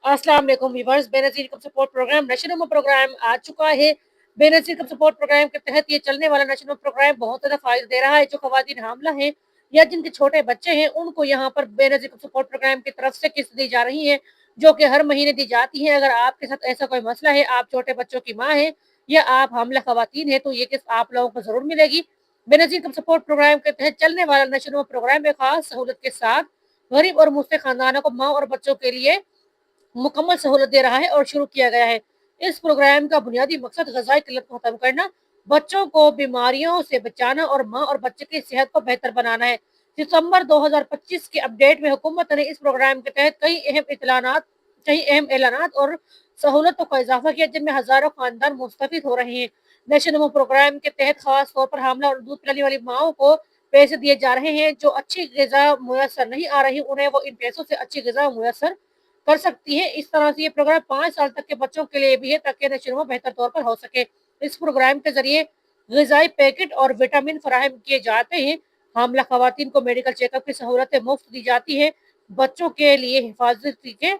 अस्सलाम वालेकुम viewers. Benazir income support programme नशो प्रोग्राम आ चुका है। बेनज़ीर इनकम सपोर्ट प्रोग्राम के तहत ये चलने वाला नशो प्रोग्राम बहुत ज़्यादा फ़ायदा दे रहा है। जो ख़वातीन हामला हैं या जिनके छोटे बच्चे हैं, उनको यहाँ पर बेनज़ीर इनकम सपोर्ट प्रोग्राम की तरफ से किस्त दी जा रही है, जो कि हर महीने दी जाती है। अगर आपके साथ ऐसा कोई मसला है, आप छोटे बच्चों की माँ हैं या आप हामला ख़वातीन हैं, तो ये किस्त आप लोगों को ज़रूर मिलेगी। बेनज़ीर इनकम सपोर्ट प्रोग्राम के तहत चलने वाला नशो प्रोग्राम में ख़ास सहूलत के साथ गरीब और मुस्तहिक़ ख़ानदानों को माँ और बच्चों के लिए मुकम्मल सहूलत दे रहा है और शुरू किया गया है। इस प्रोग्राम का बुनियादी मकसद ग़िज़ाई किल्लत को ख़त्म करना, बच्चों को बीमारियों से बचाना और माँ और बच्चे की सेहत को बेहतर बनाना है। दिसंबर 2025 के अपडेट में हुकूमत ने इस प्रोग्राम के तहत कई अहम ऐलानात और सहूलतों का इजाफा किया, जिनमें हज़ारों खानदान मुस्तफ़ीद हो रहे हैं। नशो नमो प्रोग्राम के तहत खास तौर पर हामला और दूध पिलाने वाली माओं को पैसे दिए जा रहे हैं। जो अच्छी ग़िज़ा मुयस्सर नहीं आ रही, उन्हें वो इन पैसों से अच्छी ग़िज़ा मुयस्सर कर सकती है। इस तरह से ये प्रोग्राम 5 साल तक के बच्चों के लिए भी है, ताकि नशो बेहतर तौर पर हो सके। इस प्रोग्राम के ज़रिए ग़िज़ाई पैकेट और विटामिन फराहम किए जाते हैं। हामला ख़वातीन को मेडिकल चेकअप की सहूलतें मुफ्त दी जाती है। बच्चों के लिए हिफाज़ती के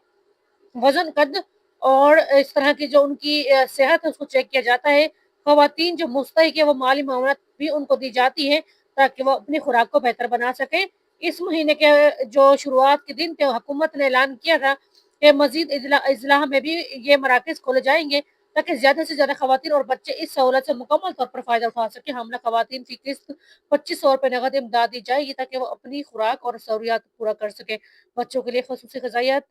वज़न, कद और इस तरह की जो उनकी सेहत है, उसको चेक किया जाता है। ख़वातीन जो मुस्तहिक़ है, वो माली मामलात भी उनको दी जाती है, ताकि वो अपनी खुराक को बेहतर बना सकें। इस महीने के जो शुरुआत के दिन थे, हुकूमत ने ऐलान किया था कि मज़ीद इज़लाह में भी ये मराकज़ खोले जाएँगे, ताकि ज़्यादा से ज़्यादा ख़वातीन और बच्चे इस सहूलत से मुकम्मल तौर पर फ़ायदा उठा सकें। हामला ख़वातीन की किस्त ₹2500 नकद इमदाद दी जाएगी, ताकि वो अपनी खुराक और ज़रूरियात पूरा कर सकें। बच्चों के लिए ख़ुसूसी ग़िज़ाइयात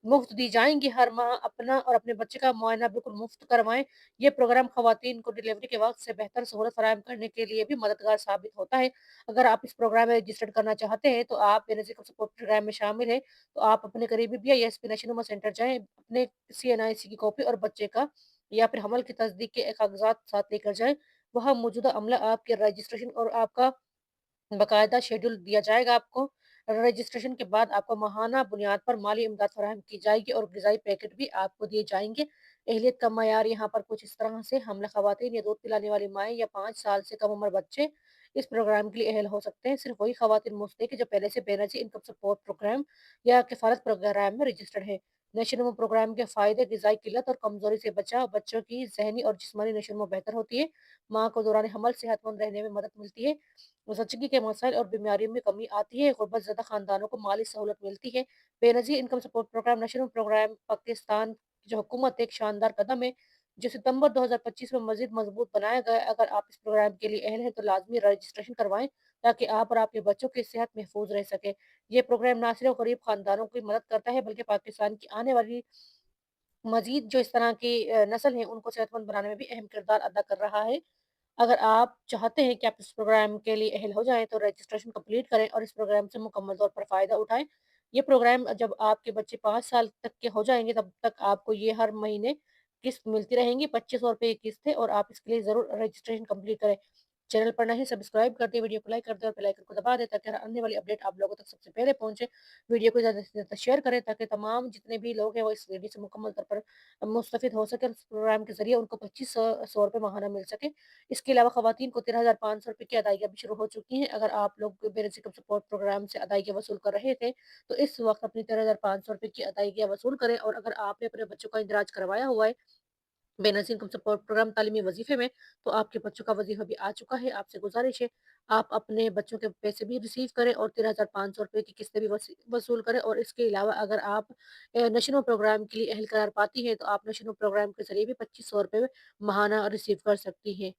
मुफ्त दी जाएँगी। हर माह अपना और अपने बच्चे का मुआयना बिल्कुल मुफ्त करवाएँ। ये प्रोग्राम ख़वातीन को डिलीवरी के वक़्त से बेहतर सहूलत फराहम करने के लिए भी मददगार साबित होता है। अगर आप इस प्रोग्राम में रजिस्टर्ड करना चाहते हैं, तो आप बेनज़ीर सपोर्ट प्रोग्राम में शामिल हैं, तो आप अपने करीबी बीआईएसपी नशीनुमा सेंटर जाएँ, अपने सीएनआईसी की कॉपी और बच्चे का या फिर हमल की तस्दीक के कागज़ात साथ लेकर जाएँ। वहाँ मौजूदा अमला आपके रजिस्ट्रेशन और आपका बाकायदा शेड्यूल दिया जाएगा आपको। रजिस्ट्रेशन के बाद आपको माहाना बुनियाद पर माली इमदाद फराहम की जाएगी और ग़िज़ाई पैकेट भी आपको दिए जाएँगे। एहलियत का मयार यहाँ पर कुछ इस तरह से हामला ख़वातीन या दूध पिलाने वाली माएँ या 5 साल से कम उम्र बच्चे इस प्रोग्राम के लिए अहल हो सकते हैं। सिर्फ़ वही ख़वातीन मुस्तहिक़ हैं जो पहले से बेनज़ीर इनकम सपोर्ट प्रोग्राम या किफ़ालत प्रोग्राम में रजिस्टर्ड हैं। नशो-नमो प्रोग्राम के फ़ायदे: ग़िज़ाई किल्लत और कमज़ोरी से बचाव, बच्चों की ज़हनी और जिस्मानी नशो-नमो बेहतर होती है, माँ को दौरान हमल सेहतमंद रहने में मदद मिलती है, ज़चगी के मसाइल और बीमारियों में कमी आती है, गुर्बत ज़दा ख़ानदानों को माली सहूलत मिलती है। बेनज़ीर इनकम सपोर्ट प्रोग्राम नशो प्रोग्राम पाकिस्तान की जो हुकूमत एक शानदार कदम है, जो सितंबर 2025 में मज़ीद मज़बूत बनाया गया है। अगर आप इस प्रोग्राम के लिए अहल हैं, तो लाज़मी रजिस्ट्रेशन करवाएँ, ताकि आप और आपके बच्चों की सेहत महफूज़ रह सके। ये प्रोग्राम ना सिर्फ़ गरीब ख़ानदानों की मदद करता है, बल्कि पाकिस्तान की आने वाली मज़ीद जो इस तरह की नस्ल है, उनको सेहतमंद बनाने में भी अहम किरदार अदा कर रहा है। अगर आप चाहते हैं कि आप इस प्रोग्राम के लिए अहल हो जाएँ, तो रजिस्ट्रेशन कंप्लीट करें और इस प्रोग्राम से मुकम्मल तौर पर फ़ायदा उठाएँ। ये प्रोग्राम जब आपके बच्चे 5 साल तक के हो जाएँगे, तब तक आपको ये हर महीने किस्त मिलती रहेंगी। ₹2500 की किस्त है और आप इसके लिए ज़रूर रजिस्ट्रेशन कंप्लीट करें। चैनल पर नए हैं, सब्सक्राइब कर दें, वीडियो को लाइक कर दें और बेल आइकन को दबा दें, ताकि हर आने वाली अपडेट आप लोगों तक सबसे पहले पहुँचे। वीडियो को ज़्यादा से ज़्यादा शेयर करें, ताकि तमाम जितने भी लोग हैं, वो इस वीडियो से मुकम्मल तौर पर मुस्तफ़िद हो सकें और इस प्रोग्राम के ज़रिए उनको 2500 रुपए माहाना मिल सके। इसके अलावा ख़वातीन को ₹13,500 की अदायगियाँ भी शुरू हो चुकी हैं। अगर आप लोग बेनज़ीर सपोर्ट प्रोग्राम से अदायगियाँ वसूल कर रहे थे, तो इस वक़्त अपनी ₹13,500 की अदायगियाँ वसूल करें। और अगर आपने अपने बच्चों का इंदराज करवाया हुआ है बेनज़ीर इनकम सपोर्ट प्रोग्राम तालीमी वज़ीफ़े में, तो आपके बच्चों का वज़ीफ़ा भी आ चुका है। आपसे गुज़ारिश है, आप अपने बच्चों के पैसे भी रिसीव करें और ₹13,500 की किस्तें भी वसूल करें। और इसके अलावा अगर आप नशो प्रोग्राम के लिए अहल करार पाती हैं, तो आप नशो प्रोग्राम के ज़रिए भी ₹2500 माहाना रिसीव कर सकती हैं।